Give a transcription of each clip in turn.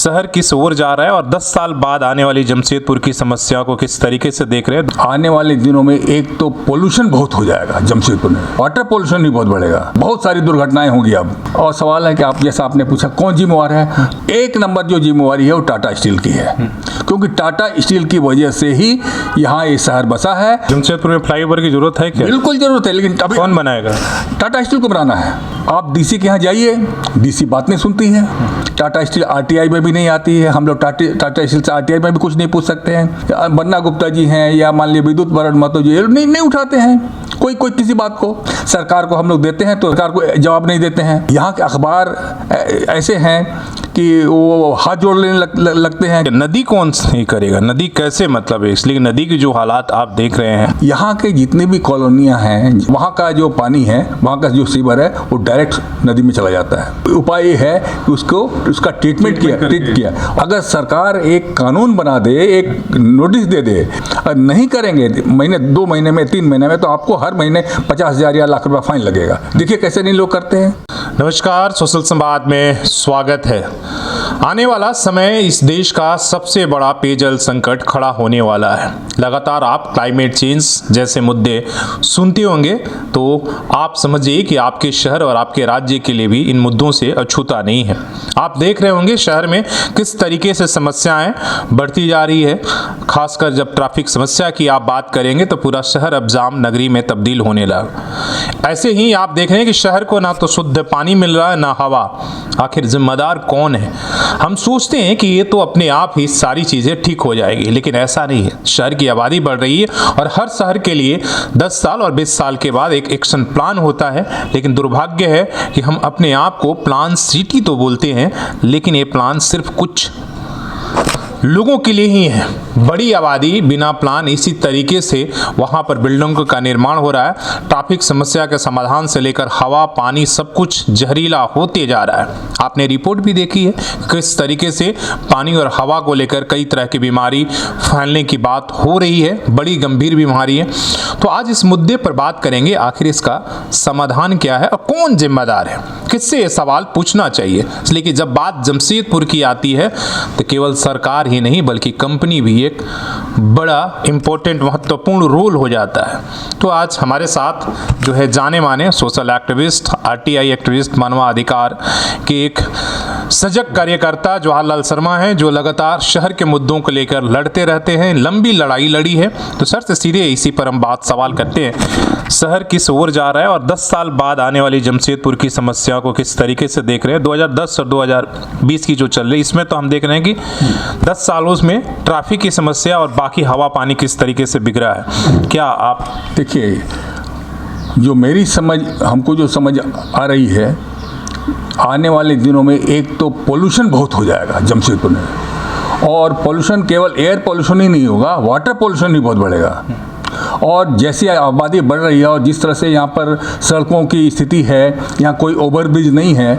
शहर किस ओर जा रहा है और 10 साल बाद आने वाली जमशेदपुर की समस्या को किस तरीके से देख रहे हैं। आने वाले दिनों में एक तो पोल्यूशन बहुत हो जाएगा जमशेदपुर में, वाटर पोल्यूशन भी बहुत बढ़ेगा, बहुत सारी दुर्घटनाएं होंगी अब। और सवाल है कि आप जैसा आपने पूछा कौन जिम्मेवार है, एक नंबर जो जिम्मेवारी है वो टाटा स्टील की है, क्योंकि टाटा स्टील की वजह से ही यहाँ ये शहर बसा है। जमशेदपुर में फ्लाईओवर की जरूरत है क्या? बिल्कुल जरूरत है, लेकिन अभी कौन बनाएगा? टाटा स्टील को बनाना है। आप डीसी के यहाँ जाइए, डीसी बात नहीं सुनती है। टाटा स्टील आरटीआई में भी नहीं आती है। हम लोग टाटा स्टील से आरटीआई में भी कुछ नहीं पूछ सकते हैं। बन्ना गुप्ता जी हैं या मान लीजिए विद्युत वरण महतो जी नहीं उठाते हैं कोई किसी बात को। सरकार को हम लोग देते हैं तो सरकार को जवाब नहीं देते हैं। यहाँ के अखबार ऐसे हैं कि वो हाथ जोड़ लेने लगते हैं। नदी कौन नहीं करेगा? नदी कैसे, मतलब इसलिए नदी की जो हालात आप देख रहे हैं, यहाँ के जितनी भी कॉलोनियाँ हैं वहाँ का जो पानी है, वहाँ का जो सीवर है वो डायरेक्ट नदी में चला जाता है। उपाय ये है कि उसका ट्रीट किया। अगर सरकार एक कानून बना दे, एक नोटिस दे दे, और नहीं करेंगे महीने 2 महीने में 3 महीने में, तो आपको हर महीने 50,000 या लाख रुपया फाइन लगेगा। देखिए कैसे नहीं लोग करते हैं। नमस्कार, सोशल संवाद में स्वागत है। आने वाला समय इस देश का सबसे बड़ा पेयजल संकट खड़ा होने वाला है। लगातार आप क्लाइमेट चेंज जैसे मुद्दे सुनते होंगे तो आप समझिए कि आपके शहर और आपके राज्य के लिए भी इन मुद्दों से अछूता नहीं है। आप देख रहे होंगे शहर में किस तरीके से समस्याएं बढ़ती जा रही है। खासकर जब ट्रैफिक समस्या की आप बात करेंगे तो पूरा शहर अब जाम नगरी में तब्दील होने लगा। ऐसे ही आप देख रहे हैं कि शहर को ना तो शुद्ध पानी मिल रहा है ना हवा। आखिर जिम्मेदार कौन है? हम सोचते हैं कि ये तो अपने आप ही सारी चीज़ें ठीक हो जाएगी, लेकिन ऐसा नहीं है। शहर की आबादी बढ़ रही है और हर शहर के लिए 10 साल और 20 साल के बाद एक एक्शन प्लान होता है। लेकिन दुर्भाग्य है कि हम अपने आप को प्लान सिटी तो बोलते हैं, लेकिन ये प्लान सिर्फ कुछ लोगों के लिए ही है। बड़ी आबादी बिना प्लान इसी तरीके से वहाँ पर बिल्डिंगों का निर्माण हो रहा है। ट्रैफिक समस्या के समाधान से लेकर हवा पानी सब कुछ जहरीला होते जा रहा है। आपने रिपोर्ट भी देखी है किस तरीके से पानी और हवा को लेकर कई तरह की बीमारी फैलने की बात हो रही है। बड़ी गंभीर बीमारी है। तो आज इस मुद्दे पर बात करेंगे, आखिर इसका समाधान क्या है और कौन जिम्मेदार है। किससे ये सवाल पूछना चाहिए, इसलिए कि जब बात जमशेदपुर की आती है तो केवल सरकार ही नहीं बल्कि कंपनी भी एक बड़ा इम्पोर्टेंट महत्वपूर्ण रोल हो जाता है। तो आज हमारे साथ जो है जाने माने सोशल एक्टिविस्ट, आरटीआई एक्टिविस्ट, मानवाधिकार के एक सजग कार्यकर्ता जवाहरलाल शर्मा हैं, जो लगातार शहर के मुद्दों को लेकर लड़ते रहते हैं। लंबी लड़ाई लड़ी है। तो सर से सीधे इसी पर हम सवाल करते हैं, शहर किस ओर जा रहा है और 10 साल बाद आने वाली जमशेदपुर की समस्या को किस तरीके से देख रहे हैं। 2010 और 2020 की जो चल रही, इसमें तो हम देख रहे हैं कि 10 सालों में ट्रैफिक की समस्या और बाकी हवा पानी किस तरीके से बिगड़ा है। क्या आप देखिए, जो मेरी समझ, हमको जो समझ आ रही है, आने वाले दिनों में एक तो पोल्यूशन बहुत हो जाएगा जमशेदपुर में। और पोल्यूशन केवल एयर पोल्यूशन ही नहीं होगा, वाटर पोल्यूशन भी बहुत बढ़ेगा। और जैसी आबादी बढ़ रही है और जिस तरह से यहाँ पर सड़कों की स्थिति है, यहाँ कोई ओवरब्रिज नहीं है,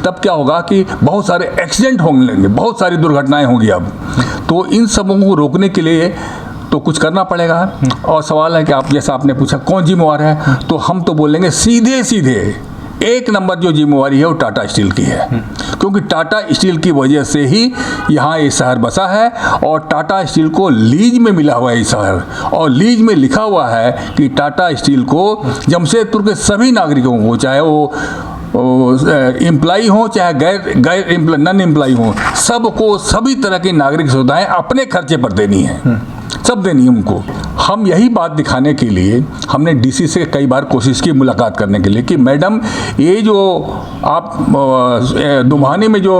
तब क्या होगा कि बहुत सारे एक्सीडेंट होंगे, बहुत सारी दुर्घटनाएं होंगी अब। तो इन सबों को रोकने के लिए तो कुछ करना पड़ेगा। और सवाल है कि आप जैसा आपने पूछा कौन जिम्मेवार है, तो हम तो बोलेंगे सीधे एक नंबर जो जिम्मेवारी है वो टाटा स्टील की है, क्योंकि टाटा स्टील की वजह से ही यहाँ ये शहर बसा है। और टाटा स्टील को लीज में मिला हुआ है ये शहर, और लीज में लिखा हुआ है कि टाटा स्टील को जमशेदपुर के सभी नागरिकों को, चाहे वो एम्प्लॉई हो चाहे गैर नॉन एम्प्लॉई हो, सबको सभी तरह की नागरिक सुविधाएं अपने खर्चे पर देनी है, सब देनी है उनको। हम यही बात दिखाने के लिए हमने डीसी से कई बार कोशिश की मुलाकात करने के लिए कि मैडम, ये जो आप दुमानी में जो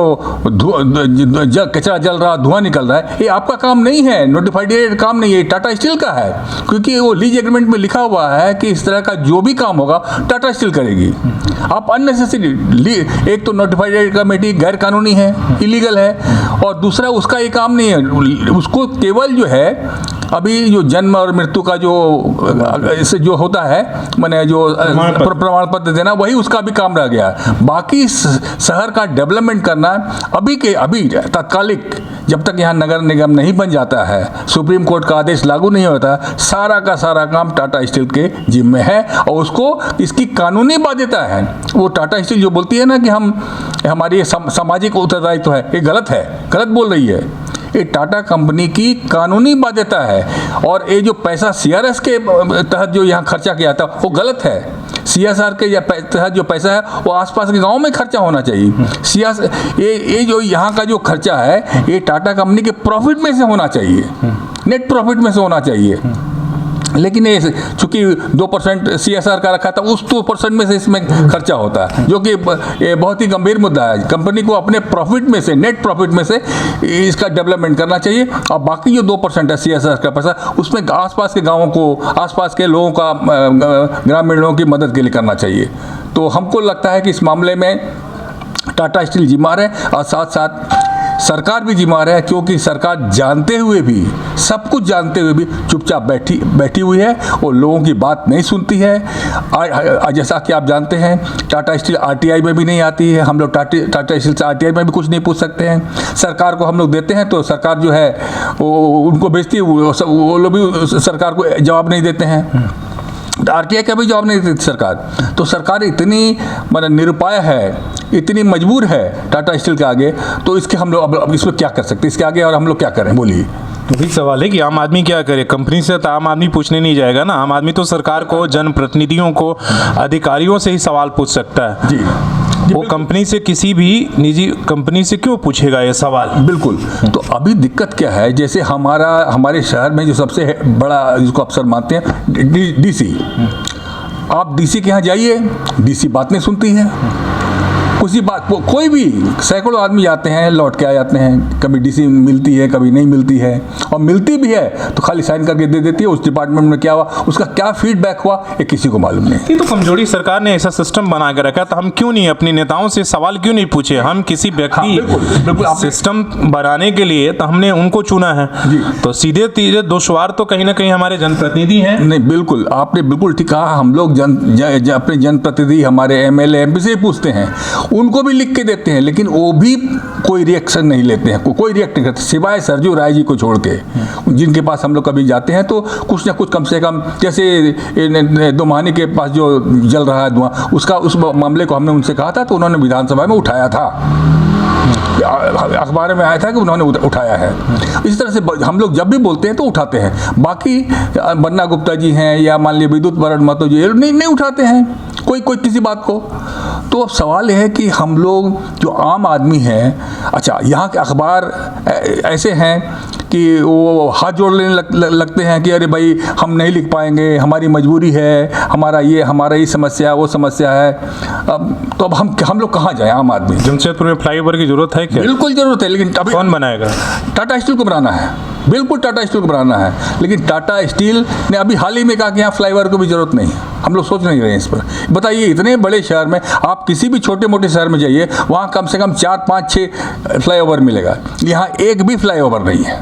कचरा जल रहा, धुआं निकल रहा है, ये आपका काम नहीं है, नोटिफाइड काम नहीं है, टाटा स्टील का है। क्योंकि वो लीज एग्रीमेंट में लिखा हुआ है कि इस तरह का जो भी काम होगा टाटा स्टील करेगी। आप अननेसेसरी, एक तो नोटिफाइड कमेटी गैर कानूनी है, इलीगल है, और दूसरा उसका ये काम नहीं है। उसको केवल जो है अभी जो जन्म और मृत्यु का जो इससे जो होता है, मैंने जो प्रमाण पत्र देना, वही उसका भी काम रह गया। बाकी शहर का डेवलपमेंट करना अभी तत्कालिक, जब तक यहाँ नगर निगम नहीं बन जाता है, सुप्रीम कोर्ट का आदेश लागू नहीं होता, सारा का सारा काम टाटा स्टील के जिम्मे है और उसको इसकी कानूनी बाध्यता है। वो टाटा स्टील जो बोलती है ना कि हमारी सामाजिक उत्तरदायित्व है, ये गलत है, गलत बोल रही है। ये टाटा कंपनी की कानूनी बाध्यता है और ये जो पैसा CRS के तहत जो यहाँ खर्चा किया था वो गलत है। CSR के तहत जो पैसा है वो आसपास के गांव में खर्चा होना चाहिए। ये जो यहाँ का जो खर्चा है ये टाटा कंपनी के प्रॉफिट में से होना चाहिए, नेट प्रॉफिट में से होना चाहिए। लेकिन ये चूँकि 2% CSR का रखा था, उस 2% में से इसमें खर्चा होता है, जो कि ये बहुत ही गंभीर मुद्दा है। कंपनी को अपने प्रॉफिट में से, नेट प्रॉफिट में से इसका डेवलपमेंट करना चाहिए और बाकी जो 2% है CSR का पैसा, उसमें आसपास के गाँवों को, आसपास के लोगों का, ग्रामीण लोगों की मदद के लिए करना चाहिए। तो हमको लगता है कि इस मामले में टाटा स्टील जिम्मेदार है और साथ साथ सरकार भी जिम्मेदार है, क्योंकि सरकार जानते हुए भी, सब कुछ जानते हुए भी चुपचाप बैठी हुई है और लोगों की बात नहीं सुनती है। जैसा कि आप जानते हैं टाटा स्टील RTI में भी नहीं आती है। हम लोग टाटा स्टील से RTI में भी कुछ नहीं पूछ सकते हैं। सरकार को हम लोग देते हैं तो सरकार जो है वो उनको भेजती है, वो लोग भी सरकार को जवाब नहीं देते हैं। RTI का भी जवाब नहीं देती सरकार। तो सरकार इतनी मतलब निरुपाय है, इतनी मजबूर है टाटा स्टील के आगे, तो इसके हम लोग अब इसमें क्या कर सकते हैं इसके आगे, और हम लोग क्या करें, बोलिए। वही सवाल है कि आम आदमी क्या करे। कंपनी से तो आम आदमी पूछने नहीं जाएगा ना। आम आदमी तो सरकार को, जनप्रतिनिधियों को, अधिकारियों से ही सवाल पूछ सकता है। जी वो कंपनी से, किसी भी निजी कंपनी से क्यों पूछेगा ये सवाल? बिल्कुल। तो अभी दिक्कत क्या है, जैसे हमारे शहर में जो सबसे बड़ा जिसको अफसर मानते हैं DC, आप DC के यहाँ जाइए, DC बात नहीं सुनती है। उसी बात कोई भी सैकड़ों आदमी जाते हैं, लौट के आ जाते हैं। कभी DC मिलती है, कभी नहीं मिलती है, और मिलती भी है तो खाली साइन करके दे देती है। उस डिपार्टमेंट में क्या हुआ, उसका क्या फीडबैक हुआ, ये किसी को मालूम नहीं। ये तो कमजोरी, सरकार ने ऐसा सिस्टम बना के रखा, तो हम क्यों नहीं अपने नेताओं से सवाल क्यों नहीं पूछे? हम किसी व्यक्ति सिस्टम बनाने के लिए तो हमने उनको चुना है, तो सीधे सीधे दुश्वार तो कहीं ना कहीं हमारे जनप्रतिनिधि हैं। नहीं, बिल्कुल आपने बिल्कुल ठीक कहा। हम लोग अपने जनप्रतिनिधि, हमारे MLA MP से ही पूछते हैं, उनको भी लिख के देते हैं, लेकिन वो भी कोई रिएक्शन नहीं लेते हैं, कोई रिएक्ट नहीं करते, सिवाय सरजू राय जी को छोड़ के, जिनके पास हम लोग कभी जाते हैं तो कुछ ना कुछ कम से कम, जैसे दोमानी के पास जो जल रहा है धुआं, उस मामले को हमने उनसे कहा था तो उन्होंने विधानसभा में उठाया था, अखबार में आया था कि उन्होंने उठाया है। इस तरह से हम लोग जब भी बोलते हैं तो उठाते हैं। बाकी बन्ना गुप्ता जी हैं या मान लीजिए विद्युत बरण महतो जी, नहीं उठाते हैं कोई किसी बात को। तो अब सवाल यह है कि हम लोग जो आम आदमी हैं, अच्छा यहाँ के अखबार ऐसे हैं कि वो हाथ जोड़ने लगते हैं कि अरे भाई हम नहीं लिख पाएंगे, हमारी मजबूरी है, हमारा ये समस्या, वो समस्या है। तो अब हम लोग कहाँ जाएं आम आदमी? जमशेदपुर में फ्लाईओवर की जरूरत है क्या? बिल्कुल जरूरत है, लेकिन अभी कौन बनाएगा? टाटा स्टील को बनाना है, बिल्कुल टाटा स्टील को बनाना है। लेकिन टाटा स्टील ने अभी हाल ही में कहा कि यहाँ फ्लाईओवर को भी जरूरत नहीं है। हम लोग सोच नहीं रहे हैं इस पर। बताइए, इतने बड़े शहर में, आप किसी भी छोटे मोटे शहर में जाइए, वहाँ कम से कम 4, 5, 6 फ्लाईओवर मिलेगा। यहाँ एक भी फ्लाईओवर नहीं है।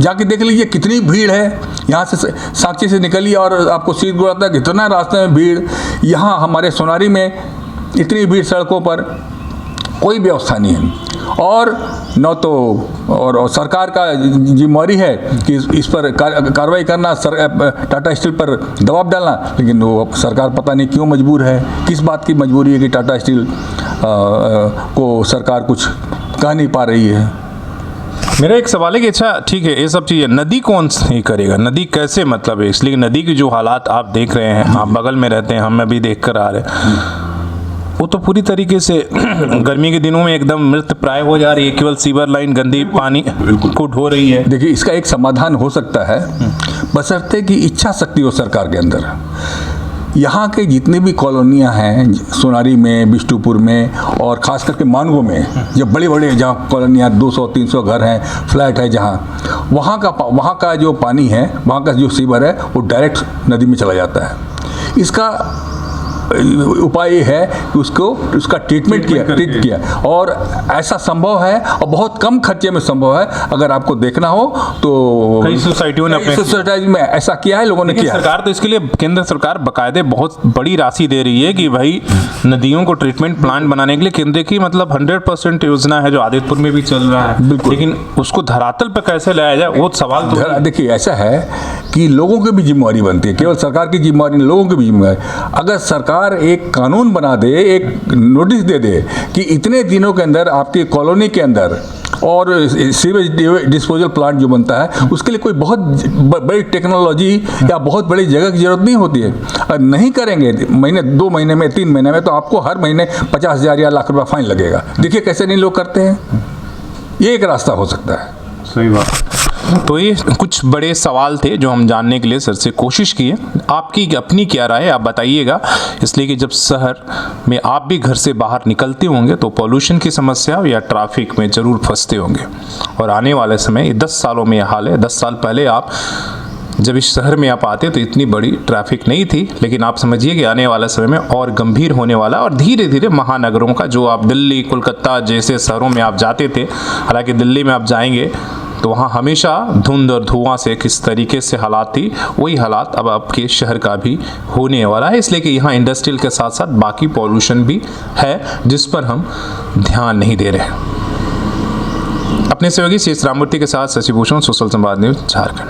जाके देख लीजिए कितनी भीड़ है। यहाँ से साक्षी से निकलिए और आपको सीट गुड़ाता है, कितना रास्ते में भीड़। यहाँ हमारे सोनारी में इतनी भीड़, सड़कों पर कोई व्यवस्था नहीं है। और न तो और सरकार का जिम्मेवारी है कि इस पर कार्रवाई करना, टाटा स्टील पर दबाव डालना, लेकिन वो सरकार पता नहीं क्यों मजबूर है। किस बात की मजबूरी है कि टाटा स्टील को सरकार कुछ कह नहीं पा रही है। मेरा एक सवाल है कि अच्छा ठीक है, ये सब चीज़ें नदी कौन नहीं करेगा? नदी कैसे, मतलब है इसलिए नदी की जो हालात आप देख रहे हैं, आप बगल में रहते हैं, हम अभी देख कर आ रहे हैं, वो तो पूरी तरीके से गर्मी के दिनों में एकदम मृत प्राय हो जा रही है। केवल सीवर लाइन गंदी पानी को ढो रही है। देखिए, इसका एक समाधान हो सकता है, बशर्ते कि इच्छा शक्ति हो सरकार के अंदर। यहाँ के जितने भी कॉलोनियाँ हैं, सोनारी में, बिष्टुपुर में, और ख़ास करके मानगो में, जब बड़े बड़े जहाँ कॉलोनियाँ 200-300 घर हैं, फ्लैट है जहाँ, वहाँ का जो पानी है, वहाँ का जो सीवर है, वो डायरेक्ट नदी में चला जाता है। इसका उपाय ये है कि उसका ट्रीट किया और ऐसा संभव है और बहुत कम खर्चे में संभव है। अगर आपको देखना हो तो कई सोसाइटियों ने अपने सोसाइटी में ऐसा किया है, लोगों ने किया है। सरकार तो इसके लिए, केंद्र सरकार बकायदे बहुत बड़ी राशि दे रही है कि भाई नदियों को ट्रीटमेंट प्लांट बनाने के लिए केंद्र की मतलब 100% योजना है जो आदितपुर में भी चल रहा है। बिल्कुल। लेकिन उसको धरातल पर कैसे लाया जाए वो सवाल तो देखिए ऐसा है कि लोगों की भी जिम्मेवारी बनती है, केवल सरकार की जिम्मेवारी नहीं, लोगों की भी जिम्मेवारी। अगर सरकार एक कानून बना दे, एक नोटिस दे दे कि इतने दिनों के अंदर आपकी कॉलोनी के अंदर और सीवेज डिस्पोजल प्लांट जो बनता है उसके लिए कोई बहुत बड़ी टेक्नोलॉजी या बहुत बड़ी जगह की जरूरत नहीं होती है। अगर नहीं करेंगे महीने 2 महीने में 3 महीने में तो आपको हर महीने 50,000 या लाख रुपया फाइन लगेगा। देखिए कैसे नहीं लोग करते हैं। ये एक रास्ता हो सकता है। सही बात। तो ये कुछ बड़े सवाल थे जो हम जानने के लिए सर से कोशिश किए। आपकी अपनी क्या राय है आप बताइएगा, इसलिए कि जब शहर में आप भी घर से बाहर निकलते होंगे तो पॉल्यूशन की समस्या या ट्रैफिक में ज़रूर फंसते होंगे। और आने वाले समय ये 10 सालों में यह हाल है। 10 साल पहले आप जब इस शहर में आप आते तो इतनी बड़ी ट्रैफिक नहीं थी, लेकिन आप समझिए कि आने वाले समय में और गंभीर होने वाला। और धीरे धीरे महानगरों का, जो आप दिल्ली कोलकाता जैसे शहरों में आप जाते थे, हालांकि दिल्ली में आप जाएंगे तो वहाँ हमेशा धुंध और धुआं से किस तरीके से हालात थी, वही हालात अब आपके शहर का भी होने वाला है। इसलिए कि यहाँ इंडस्ट्रियल के साथ साथ बाकी पॉल्यूशन भी है जिस पर हम ध्यान नहीं दे रहे। अपने सहयोगी शेष राममूर्ति के साथ शशि भूषण, सोशल संवाद न्यूज़, झारखंड।